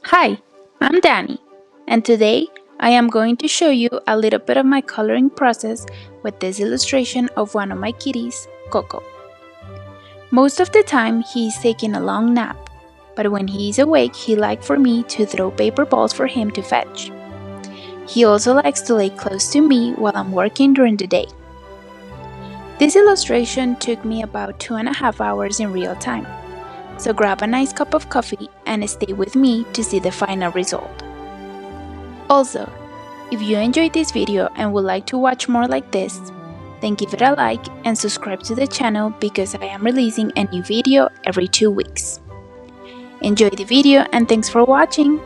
Hi, I'm Danny, and today I am going to show you a little bit of my coloring process with this illustration of one of my kitties, Coco. Most of the time he is taking a long nap, but when he is awake he likes for me to throw paper balls for him to fetch. He also likes to lay close to me while I'm working during the day. This illustration took me about 2.5 hours in real time, so grab a nice cup of coffee and stay with me to see the final result. Also, if you enjoyed this video and would like to watch more like this, then give it a like and subscribe to the channel because I am releasing a new video every 2 weeks. Enjoy the video and thanks for watching!